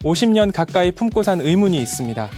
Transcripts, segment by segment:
50년 가까이 품고 산 의문이 있습니다.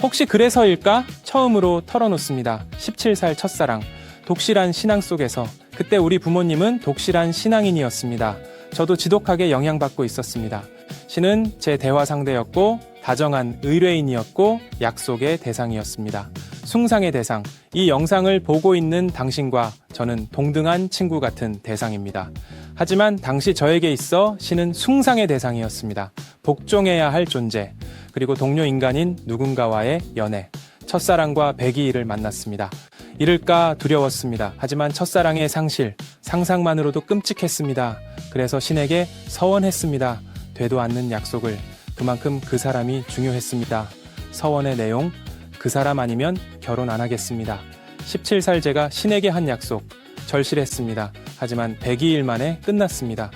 혹시 그래서일까? 처음으로 털어놓습니다. 17살 첫사랑, 독실한 신앙 속에서 그때 우리 부모님은 독실한 신앙인이었습니다. 저도 지독하게 영향받고 있었습니다. 신은 제 대화 상대였고 다정한 의뢰인이었고 약속의 대상이었습니다. 숭상의 대상, 이 영상을 보고 있는 당신과 저는 동등한 친구 같은 대상입니다. 하지만 당시 저에게 있어 신은 숭상의 대상이었습니다. 복종해야 할 존재, 그리고 동료 인간인 누군가와의 연애, 첫사랑과 백이일을 만났습니다. 이럴까 두려웠습니다. 하지만 첫사랑의 상실, 상상만으로도 끔찍했습니다. 그래서 신에게 서원했습니다. 되도 않는 약속을. 그만큼 그 사람이 중요했습니다. 서원의 내용, 그 사람 아니면 결혼 안 하겠습니다. 17살 제가 신에게 한 약속, 절실했습니다. 하지만 102일 만에 끝났습니다.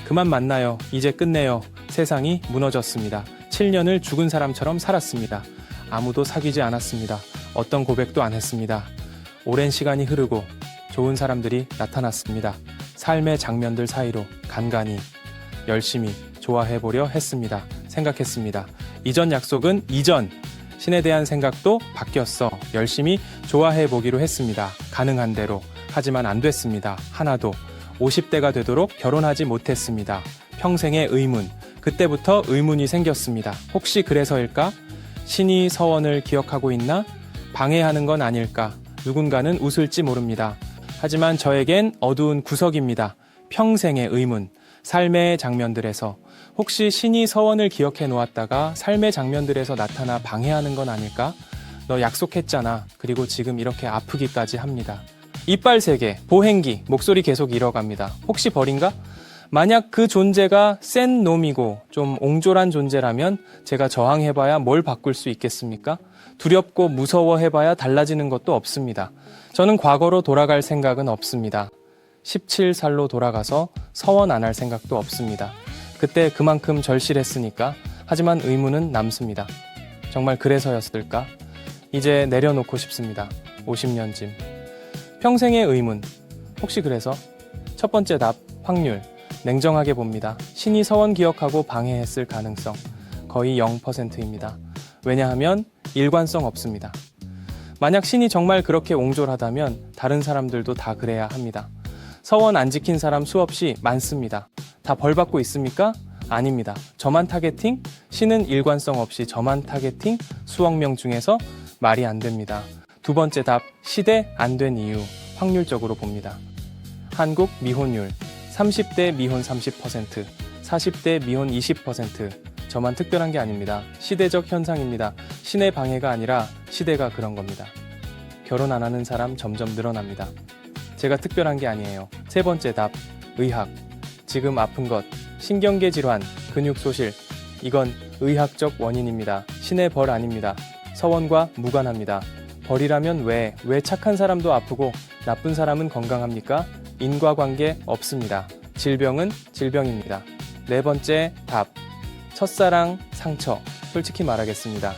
그만 만나요. 이제 끝내요. 세상이 무너졌습니다. 7년을 죽은 사람처럼 살았습니다. 아무도 사귀지 않았습니다. 어떤 고백도 안 했습니다. 오랜 시간이 흐르고 좋은 사람들이 나타났습니다. 삶의 장면들 사이로 간간히 열심히 좋아해보려 했습니다. 생각했습니다. 이전 약속은 이전. 신에 대한 생각도 바뀌었어. 열심히 좋아해보기로 했습니다. 가능한 대로. 하지만 안 됐습니다. 하나도. 50대가 되도록 결혼하지 못했습니다. 평생의 의문. 그때부터 의문이 생겼습니다. 혹시 그래서일까? 신이 서원을 기억하고 있나? 방해하는 건 아닐까? 누군가는 웃을지 모릅니다. 하지만 저에겐 어두운 구석입니다. 평생의 의문. 삶의 장면들에서 혹시 신이 서원을 기억해 놓았다가 삶의 장면들에서 나타나 방해하는 건 아닐까? 너 약속했잖아. 그리고 지금 이렇게 아프기까지 합니다. 이빨 3개, 보행기, 목소리 계속 잃어갑니다. 혹시 벌인가? 만약 그 존재가 센 놈이고 좀 옹졸한 존재라면 제가 저항해봐야 뭘 바꿀 수 있겠습니까? 두렵고 무서워해봐야 달라지는 것도 없습니다. 저는 과거로 돌아갈 생각은 없습니다. 17살로 돌아가서 서원 안 할 생각도 없습니다. 그때 그만큼 절실했으니까. 하지만 의문은 남습니다. 정말 그래서였을까? 이제 내려놓고 싶습니다. 50년쯤. 평생의 의문. 혹시 그래서? 첫 번째 답, 확률. 냉정하게 봅니다. 신이 서원 기억하고 방해했을 가능성. 거의 0%입니다. 왜냐하면 일관성 없습니다. 만약 신이 정말 그렇게 옹졸하다면 다른 사람들도 다 그래야 합니다. 서원 안 지킨 사람 수없이 많습니다. 다 벌 받고 있습니까? 아닙니다. 저만 타겟팅? 신은 일관성 없이 저만 타겟팅? 수억 명 중에서 말이 안 됩니다. 두 번째 답, 시대 안 된 이유. 확률적으로 봅니다. 한국 미혼율 30대 미혼 30%, 40대 미혼 20%. 저만 특별한 게 아닙니다. 시대적 현상입니다. 신의 방해가 아니라 시대가 그런 겁니다. 결혼 안 하는 사람 점점 늘어납니다. 제가 특별한 게 아니에요. 세 번째 답, 의학. 지금 아픈 것, 신경계 질환, 근육 소실. 이건 의학적 원인입니다. 신의 벌 아닙니다. 서원과 무관합니다. 벌이라면 왜 착한 사람도 아프고 나쁜 사람은 건강합니까? 인과관계 없습니다. 질병은 질병입니다. 네 번째 답, 첫사랑 상처. 솔직히 말하겠습니다.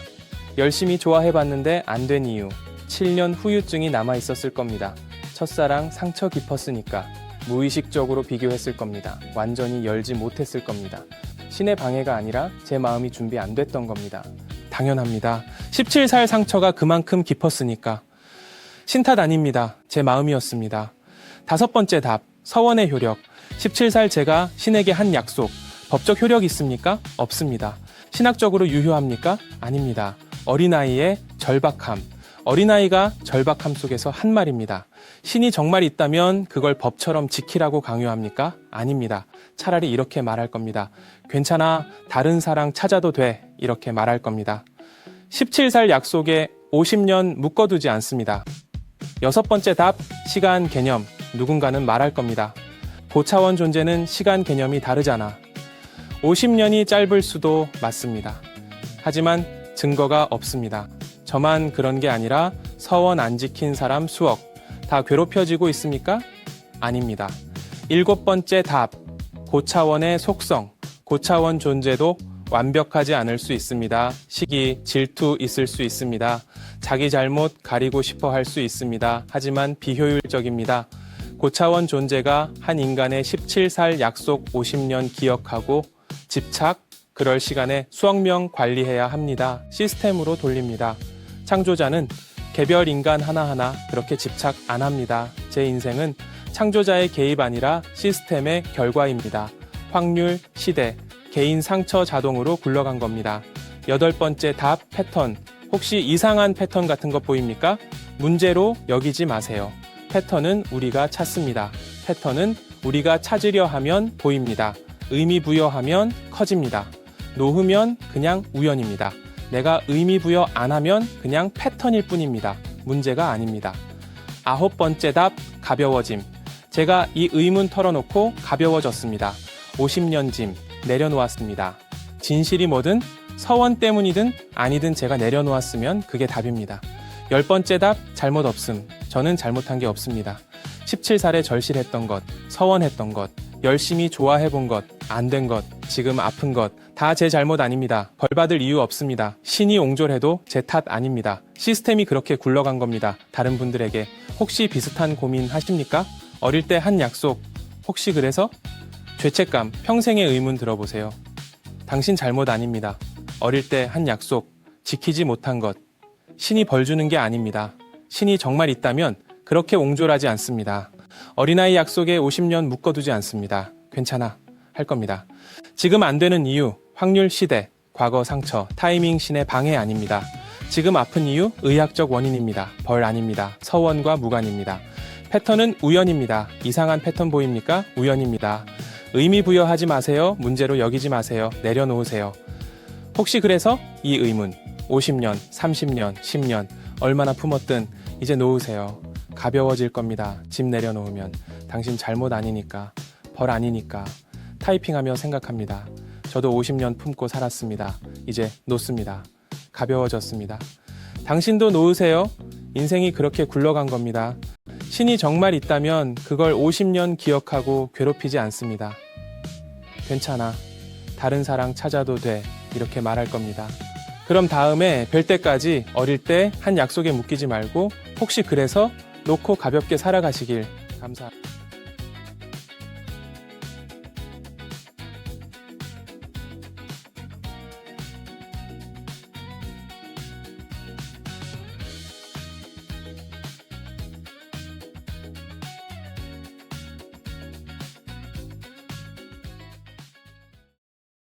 열심히 좋아해봤는데 안 된 이유, 7년 후유증이 남아있었을 겁니다. 첫사랑 상처 깊었으니까. 무의식적으로 비교했을 겁니다. 완전히 열지 못했을 겁니다. 신의 방해가 아니라 제 마음이 준비 안 됐던 겁니다. 당연합니다. 17살 상처가 그만큼 깊었으니까. 신탓 아닙니다. 제 마음이었습니다. 다섯 번째 답, 서원의 효력. 17살 제가 신에게 한 약속. 법적 효력 있습니까? 없습니다. 신학적으로 유효합니까? 아닙니다. 어린아이의 절박함. 어린아이가 절박함 속에서 한 말입니다. 신이 정말 있다면 그걸 법처럼 지키라고 강요합니까? 아닙니다. 차라리 이렇게 말할 겁니다. 괜찮아, 다른 사랑 찾아도 돼. 이렇게 말할 겁니다. 17살 약속에 50년 묶어두지 않습니다. 여섯 번째 답, 시간 개념. 누군가는 말할 겁니다. 고차원 존재는 시간 개념이 다르잖아. 50년이 짧을 수도 맞습니다. 하지만 증거가 없습니다. 저만 그런 게 아니라 서원 안 지킨 사람 수억. 다 괴롭혀지고 있습니까? 아닙니다. 일곱 번째 답, 고차원의 속성. 고차원 존재도 완벽하지 않을 수 있습니다. 시기, 질투 있을 수 있습니다. 자기 잘못 가리고 싶어 할 수 있습니다. 하지만 비효율적입니다. 고차원 존재가 한 인간의 17살 약속 50년 기억하고 집착, 그럴 시간에 수억 명 관리해야 합니다. 시스템으로 돌립니다. 창조자는 개별 인간 하나하나 그렇게 집착 안 합니다. 제 인생은 창조자의 개입 아니라 시스템의 결과입니다. 확률, 시대, 개인 상처 자동으로 굴러간 겁니다. 8번째 답 패턴. 혹시 이상한 패턴 같은 것 보입니까? 문제로 여기지 마세요. 패턴은 우리가 찾습니다. 패턴은 우리가 찾으려 하면 보입니다. 의미 부여하면 커집니다. 놓으면 그냥 우연입니다. 내가 의미 부여 안 하면 그냥 패턴일 뿐입니다. 문제가 아닙니다. 9번째 답 가벼워짐. 제가 이 의문 털어놓고 가벼워졌습니다. 50년 짐 내려놓았습니다. 진실이 뭐든 서원 때문이든 아니든 제가 내려놓았으면 그게 답입니다. 10번째 답 잘못 없음. 저는 잘못한 게 없습니다. 17살에 절실했던 것, 서원했던 것, 열심히 좋아해본 것, 안 된 것, 지금 아픈 것 다 제 잘못 아닙니다. 벌 받을 이유 없습니다. 신이 옹졸해도 제 탓 아닙니다. 시스템이 그렇게 굴러간 겁니다. 다른 분들에게 혹시 비슷한 고민 하십니까? 어릴 때 한 약속 혹시 그래서? 죄책감, 평생의 의문 들어보세요. 당신 잘못 아닙니다. 어릴 때 한 약속 지키지 못한 것 신이 벌 주는 게 아닙니다. 신이 정말 있다면 그렇게 옹졸하지 않습니다. 어린아이 약속에 50년 묶어두지 않습니다. 괜찮아 할 겁니다. 지금 안 되는 이유, 확률 시대, 과거 상처, 타이밍 신의 방해 아닙니다. 지금 아픈 이유, 의학적 원인입니다. 벌 아닙니다. 서원과 무관입니다. 패턴은 우연입니다. 이상한 패턴 보입니까? 우연입니다. 의미 부여하지 마세요. 문제로 여기지 마세요. 내려놓으세요. 혹시 그래서 이 의문, 50년, 30년, 10년 얼마나 품었든 이제 놓으세요. 가벼워질 겁니다. 짐 내려놓으면. 당신 잘못 아니니까, 벌 아니니까. 타이핑하며 생각합니다. 저도 50년 품고 살았습니다. 이제 놓습니다. 가벼워졌습니다. 당신도 놓으세요. 인생이 그렇게 굴러간 겁니다. 신이 정말 있다면 그걸 50년 기억하고 괴롭히지 않습니다. 괜찮아. 다른 사랑 찾아도 돼. 이렇게 말할 겁니다. 그럼 다음에 뵐 때까지 어릴 때 한 약속에 묶이지 말고 혹시 그래서 놓고 가볍게 살아가시길. 감사합니다.